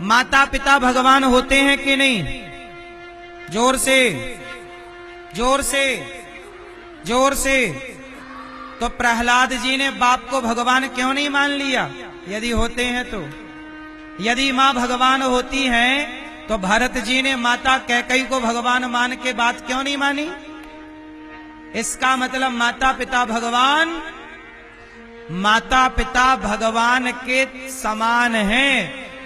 माता पिता भगवान होते हैं कि नहीं? जोर से, जोर से, जोर से। तो प्रहलाद जी ने बाप को भगवान क्यों नहीं मान लिया? यदि होते हैं तो, यदि मां भगवान होती हैं तो भरत जी ने माता कैकेयी को भगवान मान के बात क्यों नहीं मानी? इसका मतलब माता पिता भगवान के समान हैं,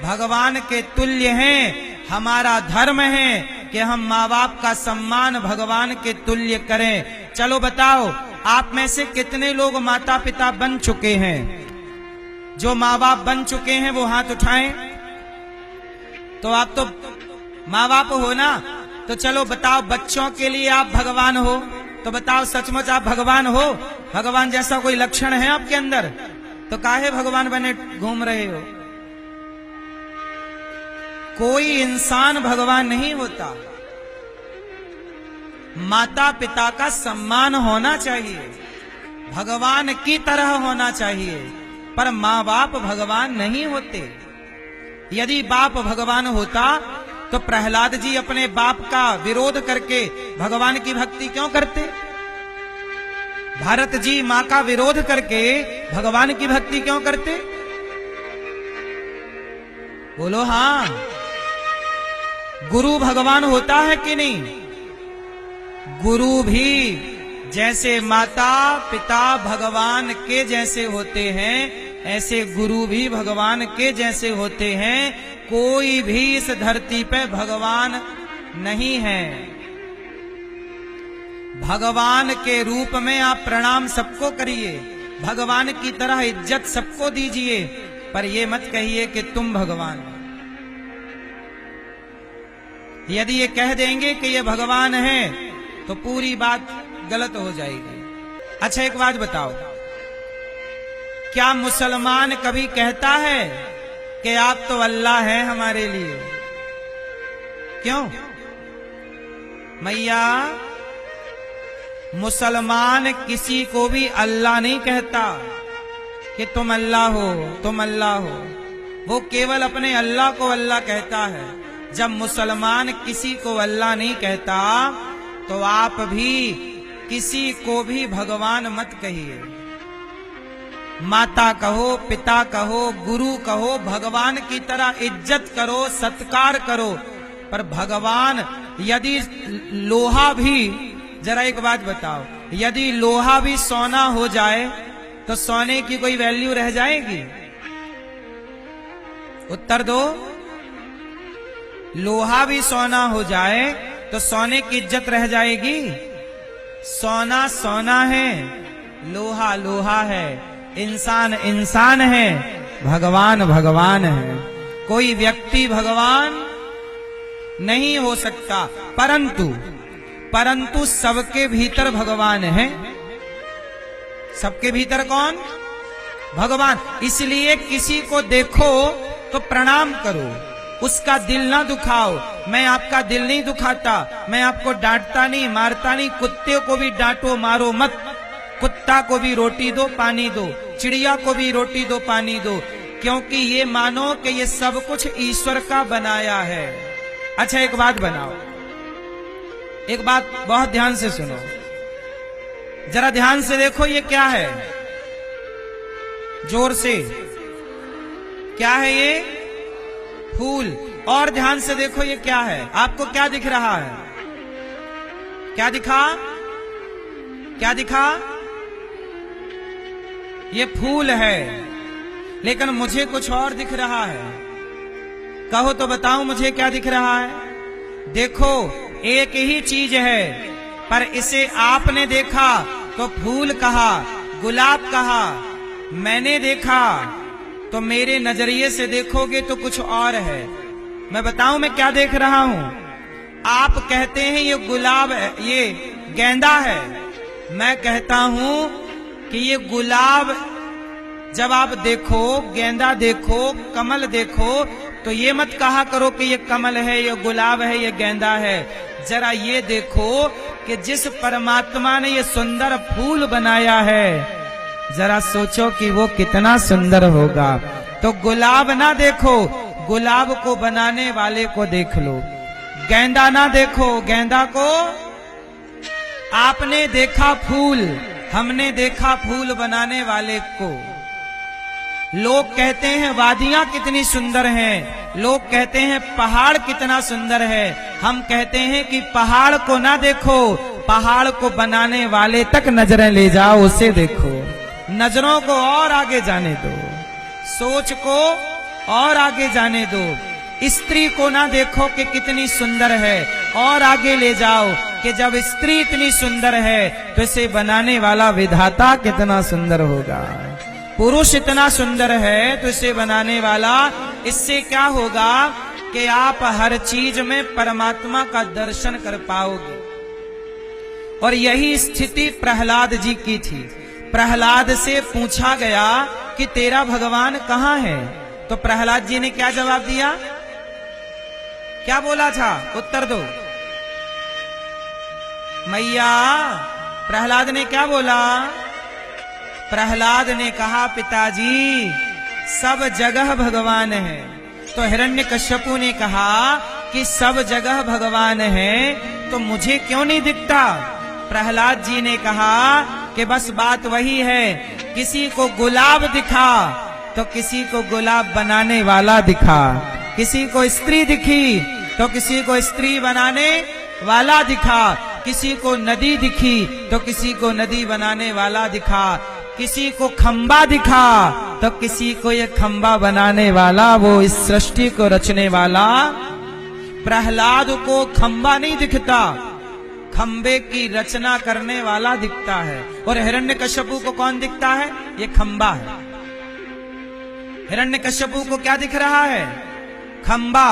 भगवान के तुल्य हैं। हमारा धर्म है कि हम माँ बाप का सम्मान भगवान के तुल्य करें। चलो बताओ, आप में से कितने लोग माता पिता बन चुके हैं? जो माँ बाप बन चुके हैं वो हाथ उठाएं। तो आप तो माँ बाप हो ना, तो चलो बताओ, बच्चों के लिए आप भगवान हो? तो बताओ सचमुच आप भगवान हो? भगवान जैसा कोई लक्षण है आपके अंदर? तो काहे भगवान बने घूम रहे हो? कोई इंसान भगवान नहीं होता। माता पिता का सम्मान होना चाहिए, भगवान की तरह होना चाहिए, पर माँ बाप भगवान नहीं होते। यदि बाप भगवान होता तो प्रहलाद जी अपने बाप का विरोध करके भगवान की भक्ति क्यों करते? भरत जी मां का विरोध करके भगवान की भक्ति क्यों करते? बोलो हां। गुरु भगवान होता है कि नहीं? गुरु भी जैसे माता पिता भगवान के जैसे होते हैं, ऐसे गुरु भी भगवान के जैसे होते हैं। कोई भी इस धरती पे भगवान नहीं है। भगवान के रूप में आप प्रणाम सबको करिए, भगवान की तरह इज्जत सबको दीजिए, पर ये मत कहिए कि तुम भगवान हो। यदि ये कह देंगे कि ये भगवान है तो पूरी बात गलत हो जाएगी। अच्छा एक बात बताओ, क्या मुसलमान कभी कहता है कि आप तो अल्लाह हैं हमारे लिए? क्यों? मैया, मुसलमान किसी को भी अल्लाह नहीं कहता कि तुम अल्लाह हो, तुम अल्लाह हो। वो केवल अपने अल्लाह को अल्लाह कहता है। जब मुसलमान किसी को अल्लाह नहीं कहता तो आप भी किसी को भी भगवान मत कहिए। माता कहो, पिता कहो, गुरु कहो, भगवान की तरह इज्जत करो, सत्कार करो। पर भगवान, यदि लोहा भी, जरा एक बात बताओ, यदि लोहा भी सोना हो जाए तो सोने की कोई वैल्यू रह जाएगी? उत्तर दो। लोहा भी सोना हो जाए तो सोने की इज्जत रह जाएगी? सोना सोना है, लोहा लोहा है, इंसान इंसान है, भगवान भगवान है। कोई व्यक्ति भगवान नहीं हो सकता, परंतु सबके भीतर भगवान है। सबके भीतर कौन? भगवान। इसलिए किसी को देखो तो प्रणाम करो, उसका दिल ना दुखाओ। मैं आपका दिल नहीं दुखाता, मैं आपको डांटता नहीं, मारता नहीं। कुत्ते को भी डांटो, मारो मत। कुत्ता को भी रोटी दो, पानी दो, चिड़िया को भी रोटी दो, पानी दो, क्योंकि ये मानो कि ये सब कुछ ईश्वर का बनाया है। अच्छा एक बात बनाओ, एक बात बहुत ध्यान से सुनो, जरा ध्यान से देखो, ये क्या है? जोर से, क्या है ये? फूल। और ध्यान से देखो ये क्या है? आपको क्या दिख रहा है? क्या दिखा? क्या दिखा? ये फूल है, लेकिन मुझे कुछ और दिख रहा है। कहो तो बताओ मुझे क्या दिख रहा है? देखो, एक ही चीज है, पर इसे आपने देखा तो फूल कहा, गुलाब कहा। मैंने देखा तो मेरे नजरिए से देखोगे तो कुछ और है। मैं बताऊं मैं क्या देख रहा हूं? आप कहते हैं ये गुलाब है, ये गेंदा है। मैं कहता हूं कि ये गुलाब जब आप देखो, गेंदा देखो, कमल देखो, तो ये मत कहा करो कि ये कमल है, ये गुलाब है, ये गेंदा है। जरा ये देखो कि जिस परमात्मा ने ये सुंदर फूल बनाया है, जरा सोचो कि वो कितना सुंदर होगा। तो गुलाब ना देखो, गुलाब को बनाने वाले को देख लो, गेंदा ना देखो। गेंदा को आपने देखा फूल, हमने देखा फूल बनाने वाले को। लोग कहते हैं वादियां कितनी सुंदर हैं, लोग कहते हैं पहाड़ कितना सुंदर है। हम कहते हैं कि पहाड़ को ना देखो, पहाड़ को बनाने वाले तक नजरें ले जाओ, उसे देखो। नजरों को और आगे जाने दो, सोच को और आगे जाने दो। स्त्री को ना देखो कि कितनी सुंदर है, और आगे ले जाओ कि जब स्त्री इतनी सुंदर है तो इसे बनाने वाला विधाता कितना सुंदर होगा। पुरुष इतना सुंदर है तो इसे बनाने वाला, इससे क्या होगा कि आप हर चीज में परमात्मा का दर्शन कर पाओगे। और यही स्थिति प्रहलाद जी की थी। प्रहलाद से पूछा गया कि तेरा भगवान कहाँ है, तो प्रहलाद जी ने क्या जवाब दिया, क्या बोला था, उत्तर दो मैया। प्रहलाद ने क्या बोला, प्रहलाद ने कहा पिताजी सब जगह भगवान है। तो हिरण्यकश्यपु ने कहा कि सब जगह भगवान है तो मुझे क्यों नहीं दिखता। प्रहलाद जी ने कहा कि बस बात वही है, किसी को गुलाब दिखा तो किसी को गुलाब बनाने वाला दिखा, किसी को स्त्री दिखी तो किसी को स्त्री बनाने वाला दिखा, किसी को नदी दिखी तो किसी को नदी बनाने वाला दिखा, किसी को खंबा दिखा तो किसी को ये खंबा बनाने वाला, वो इस सृष्टि को रचने वाला। प्रहलाद को खंबा नहीं दिखता, खंबे की रचना करने वाला दिखता है। और हिरण्यकश्यपु को कौन दिखता है, ये खंबा है। हिरण्यकश्यपु को क्या दिख रहा है, खंबा।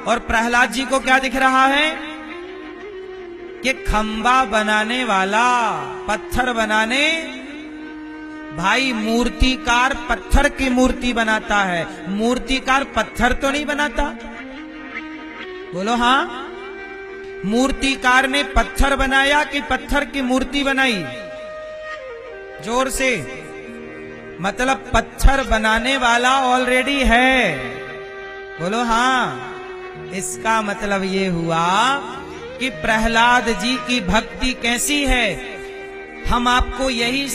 और प्रहलाद जी को क्या दिख रहा है कि खंबा बनाने वाला, पत्थर बनाने। भाई मूर्तिकार पत्थर की मूर्ति बनाता है, मूर्तिकार पत्थर तो नहीं बनाता, बोलो हाँ। मूर्तिकार ने पत्थर बनाया कि पत्थर की मूर्ति बनाई, जोर से, मतलब पत्थर बनाने वाला ऑलरेडी है, बोलो हाँ। इसका मतलब ये हुआ कि प्रहलाद जी की भक्ति कैसी है। हम आपको यही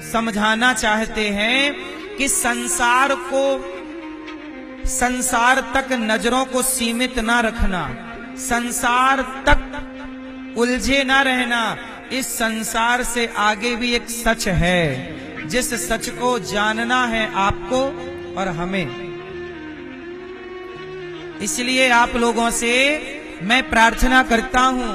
समझाना चाहते हैं कि संसार को, संसार तक नजरों को सीमित ना रखना, संसार तक उलझे ना रहना। इस संसार से आगे भी एक सच है, जिस सच को जानना है आपको और हमें। इसलिए आप लोगों से मैं प्रार्थना करता हूं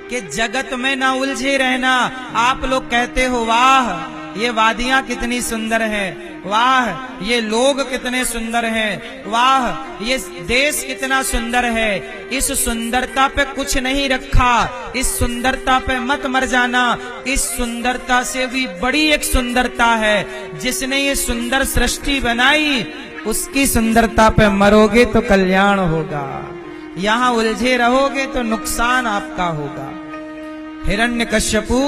कि जगत में ना उलझे रहना। आप लोग कहते हो वाह ये वादियां कितनी सुंदर हैं, वाह ये लोग कितने सुंदर हैं, वाह ये देश कितना सुंदर है। इस सुंदरता पे कुछ नहीं रखा, इस सुंदरता पे मत मर जाना। इस सुंदरता से भी बड़ी एक सुंदरता है, जिसने ये सुंदर सृष्टि बनाई, उसकी सुंदरता पे मरोगे तो कल्याण होगा, यहां उलझे रहोगे तो नुकसान आपका होगा। हिरण्यकश्यपु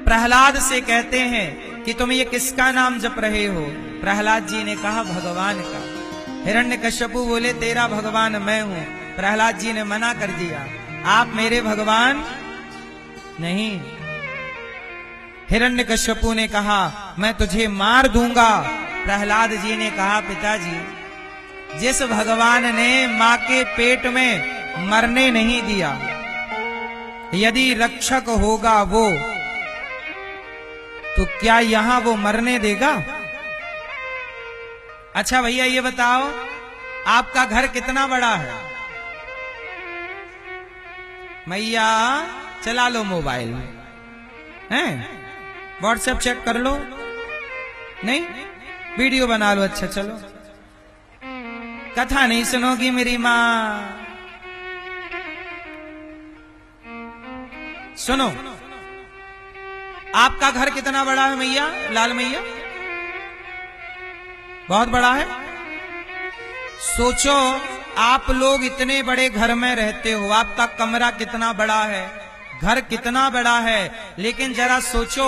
प्रहलाद से कहते हैं कि तुम ये किसका नाम जप रहे हो। प्रहलाद जी ने कहा भगवान का। हिरण्यकश्यपु बोले तेरा भगवान मैं हूं। प्रहलाद जी ने मना कर दिया, आप मेरे भगवान नहीं। हिरण्यकश्यपु ने कहा मैं तुझे मार दूंगा। प्रहलाद जी ने कहा पिताजी, जिस भगवान ने मां के पेट में मरने नहीं दिया, यदि रक्षक होगा वो, तो क्या यहां वो मरने देगा। अच्छा भैया ये बताओ, आपका घर कितना बड़ा है। मैया चला लो मोबाइल हैं, व्हाट्सएप चेक कर लो, नहीं वीडियो बना लो। अच्छा चलो, कथा नहीं सुनोगी मेरी मां, सुनो। आपका घर कितना बड़ा है मैया, लाल मैया, बहुत बड़ा है। सोचो आप लोग इतने बड़े घर में रहते हो, आपका कमरा कितना बड़ा है, घर कितना बड़ा है। लेकिन जरा सोचो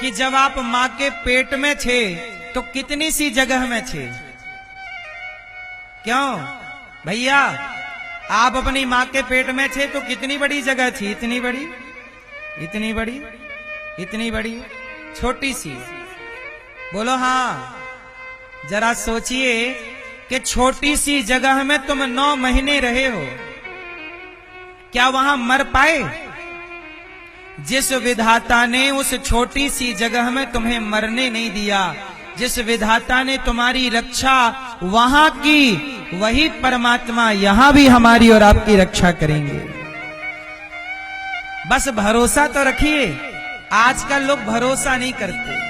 कि जब आप मां के पेट में थे तो कितनी सी जगह में थे। क्यों भैया, आप अपनी माँ के पेट में थे तो कितनी बड़ी जगह थी? इतनी बड़ी, इतनी बड़ी, इतनी बड़ी, छोटी सी? बोलो हाँ। जरा सोचिए कि छोटी सी जगह में तुम 9 महीने रहे हो, क्या वहां मर पाए? जिस विधाता ने उस छोटी सी जगह में तुम्हें मरने नहीं दिया, जिस विधाता ने तुम्हारी रक्षा वहां की, वही परमात्मा यहां भी हमारी और आपकी रक्षा करेंगे। बस भरोसा तो रखिए। आजकल लोग भरोसा नहीं करते।